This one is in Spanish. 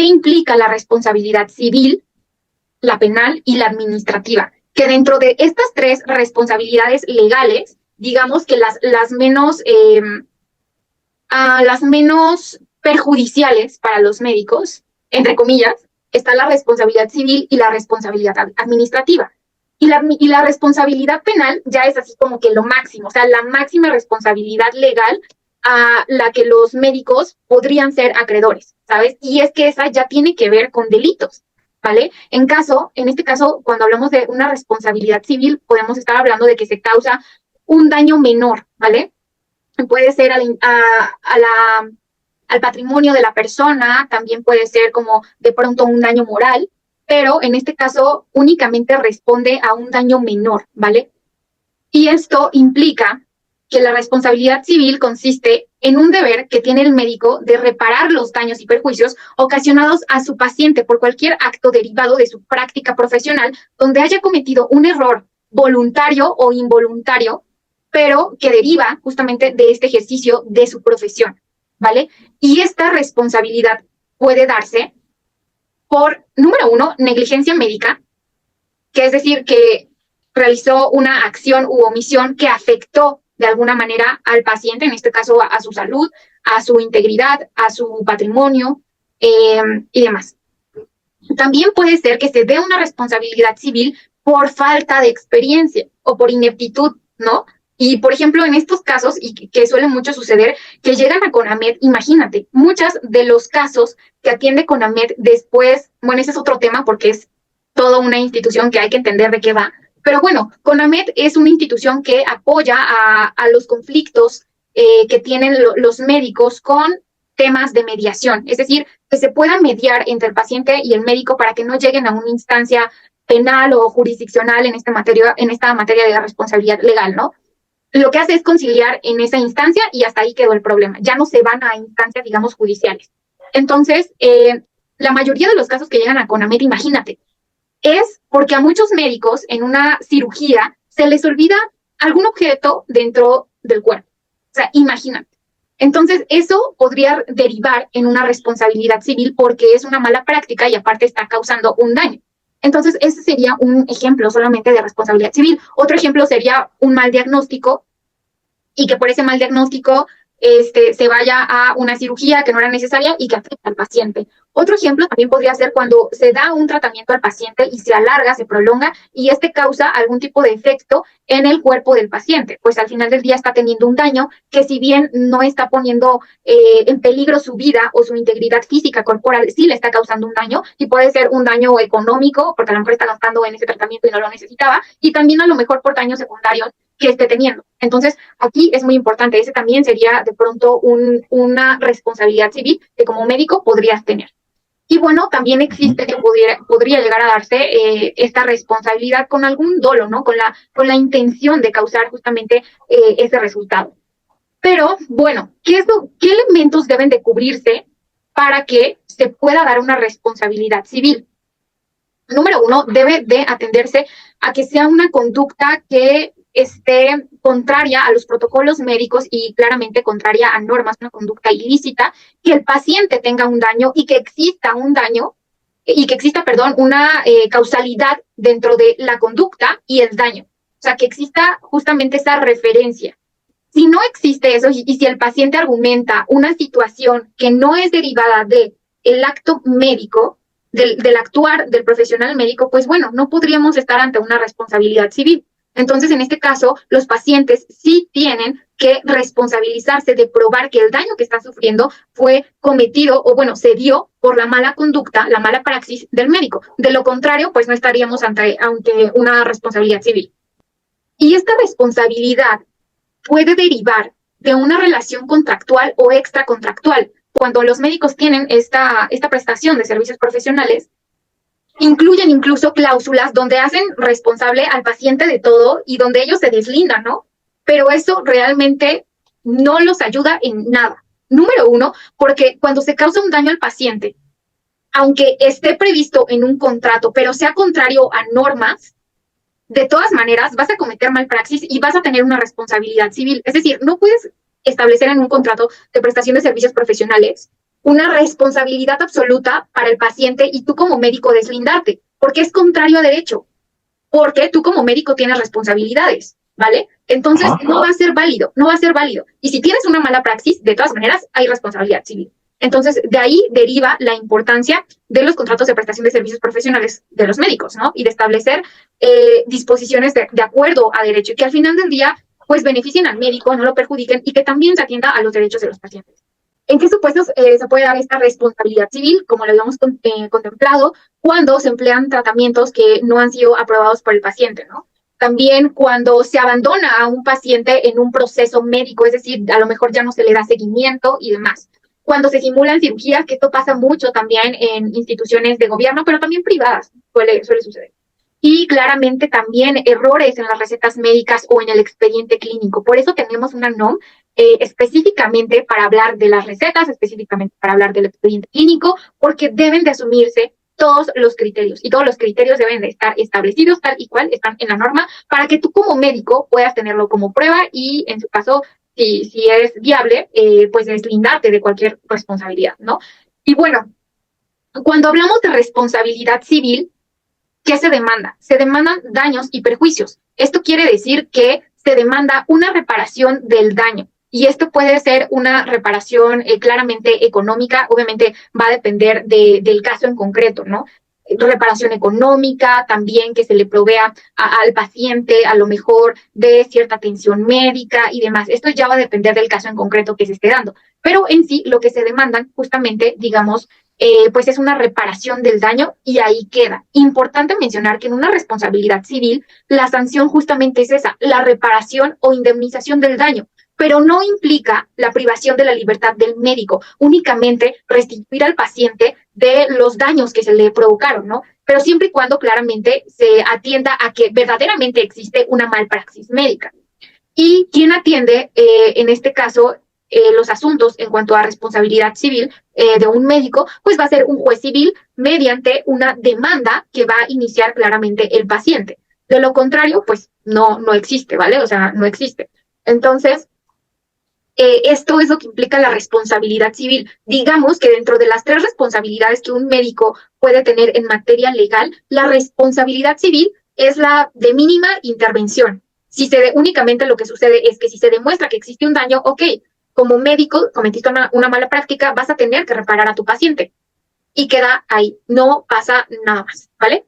implica la responsabilidad civil, la penal y la administrativa, que dentro de estas tres responsabilidades legales, digamos que las menos perjudiciales para los médicos, entre comillas, está la responsabilidad civil y la responsabilidad administrativa. Y la responsabilidad penal ya es así como que lo máximo, o sea, la máxima responsabilidad legal a la que los médicos podrían ser acreedores, ¿sabes? Y es que esa ya tiene que ver con delitos, ¿vale? En este caso, cuando hablamos de una responsabilidad civil, podemos estar hablando de que se causa un daño menor, ¿vale? Puede ser al patrimonio de la persona, también puede ser como de pronto un daño moral, pero en este caso únicamente responde a un daño menor, ¿vale? Y esto implica que la responsabilidad civil consiste en un deber que tiene el médico de reparar los daños y perjuicios ocasionados a su paciente por cualquier acto derivado de su práctica profesional donde haya cometido un error voluntario o involuntario, pero que deriva justamente de este ejercicio de su profesión, ¿vale? Y esta responsabilidad puede darse por, número uno, negligencia médica, que es decir, que realizó una acción u omisión que afectó de alguna manera al paciente, en este caso a su salud, a su integridad, a su patrimonio y demás. También puede ser que se dé una responsabilidad civil por falta de experiencia o por ineptitud, ¿no? Y, por ejemplo, en estos casos, y que suele mucho suceder, que llegan a CONAMED, imagínate, muchos de los casos que atiende CONAMED después, bueno, ese es otro tema porque es toda una institución que hay que entender de qué va, pero bueno, CONAMED es una institución que apoya a los conflictos que tienen los médicos con temas de mediación, es decir, que se pueda mediar entre el paciente y el médico para que no lleguen a una instancia penal o jurisdiccional en esta materia de responsabilidad legal, ¿no? Lo que hace es conciliar en esa instancia y hasta ahí quedó el problema. Ya no se van a instancias, digamos, judiciales. Entonces, la mayoría de los casos que llegan a CONAMED, imagínate, es porque a muchos médicos en una cirugía se les olvida algún objeto dentro del cuerpo. O sea, imagínate. Entonces, eso podría derivar en una responsabilidad civil porque es una mala práctica y aparte está causando un daño. Entonces, ese sería un ejemplo solamente de responsabilidad civil. Otro ejemplo sería un mal diagnóstico y que por ese mal diagnóstico se vaya a una cirugía que no era necesaria y que afecta al paciente. Otro ejemplo también podría ser cuando se da un tratamiento al paciente y se alarga, se prolonga y causa algún tipo de efecto en el cuerpo del paciente, pues al final del día está teniendo un daño que si bien no está poniendo en peligro su vida o su integridad física corporal, sí le está causando un daño y puede ser un daño económico porque a lo mejor está gastando en ese tratamiento y no lo necesitaba y también a lo mejor por daños secundarios que esté teniendo. Entonces, aquí es muy importante, ese también sería de pronto una responsabilidad civil que como médico podrías tener. Y bueno, también existe que podría llegar a darse esta responsabilidad con algún dolo, ¿no? Con la intención de causar justamente ese resultado. Pero, bueno, ¿qué elementos deben de cubrirse para que se pueda dar una responsabilidad civil? Número uno, debe de atenderse a que sea una conducta que esté contraria a los protocolos médicos y claramente contraria a normas, una conducta ilícita, que el paciente tenga un daño y que exista un daño y que exista, una causalidad dentro de la conducta y el daño. O sea, que exista justamente esa referencia. Si no existe eso y si el paciente argumenta una situación que no es derivada del acto médico, del actuar del profesional médico, pues bueno, no podríamos estar ante una responsabilidad civil. Entonces, en este caso, los pacientes sí tienen que responsabilizarse de probar que el daño que están sufriendo fue cometido o, bueno, se dio por la mala conducta, la mala praxis del médico. De lo contrario, pues no estaríamos ante una responsabilidad civil. Y esta responsabilidad puede derivar de una relación contractual o extracontractual. Cuando los médicos tienen esta prestación de servicios profesionales, incluyen incluso cláusulas donde hacen responsable al paciente de todo y donde ellos se deslindan, ¿no? Pero eso realmente no los ayuda en nada. Número uno, porque cuando se causa un daño al paciente, aunque esté previsto en un contrato, pero sea contrario a normas, de todas maneras vas a cometer malpraxis y vas a tener una responsabilidad civil. Es decir, no puedes establecer en un contrato de prestación de servicios profesionales una responsabilidad absoluta para el paciente y tú como médico deslindarte, porque es contrario a derecho, porque tú como médico tienes responsabilidades, ¿vale? Entonces no va a ser válido, no va a ser válido. Y si tienes una mala praxis, de todas maneras hay responsabilidad civil. Entonces, de ahí deriva la importancia de los contratos de prestación de servicios profesionales de los médicos, ¿no? Y de establecer disposiciones de acuerdo a derecho y que al final del día, pues beneficien al médico, no lo perjudiquen y que también se atienda a los derechos de los pacientes. ¿En qué supuestos se puede dar esta responsabilidad civil, como lo habíamos contemplado, cuando se emplean tratamientos que no han sido aprobados por el paciente, ¿no? También cuando se abandona a un paciente en un proceso médico, es decir, a lo mejor ya no se le da seguimiento y demás. Cuando se simulan cirugías, que esto pasa mucho también en instituciones de gobierno, pero también privadas, suele suceder. Y claramente también errores en las recetas médicas o en el expediente clínico. Por eso tenemos una NOM específicamente para hablar de las recetas, específicamente para hablar del expediente clínico, porque deben de asumirse todos los criterios y todos los criterios deben de estar establecidos tal y cual están en la norma para que tú como médico puedas tenerlo como prueba y en su caso, si es viable, pues deslindarte de cualquier responsabilidad, ¿no? Y bueno, cuando hablamos de responsabilidad civil, ¿qué se demanda? Se demandan daños y perjuicios. Esto quiere decir que se demanda una reparación del daño. Y esto puede ser una reparación claramente económica, obviamente va a depender del caso en concreto, ¿no? Reparación económica, también que se le provea al paciente a lo mejor de cierta atención médica y demás. Esto ya va a depender del caso en concreto que se esté dando. Pero en sí, lo que se demandan justamente, digamos, pues es una reparación del daño y ahí queda. Importante mencionar que en una responsabilidad civil, la sanción justamente es esa, la reparación o indemnización del daño, pero no implica la privación de la libertad del médico, únicamente restituir al paciente de los daños que se le provocaron, ¿no? Pero siempre y cuando claramente se atienda a que verdaderamente existe una malpraxis médica. Y quien atiende, en este caso, los asuntos en cuanto a responsabilidad civil de un médico, pues va a ser un juez civil mediante una demanda que va a iniciar claramente el paciente. De lo contrario, pues no existe, ¿vale? O sea, no existe. Entonces, esto es lo que implica la responsabilidad civil. Digamos que dentro de las 3 responsabilidades que un médico puede tener en materia legal, la responsabilidad civil es la de mínima intervención. Si únicamente lo que sucede es que si se demuestra que existe un daño, ok, como médico cometiste una mala práctica, vas a tener que reparar a tu paciente. Y queda ahí, no pasa nada más, ¿vale?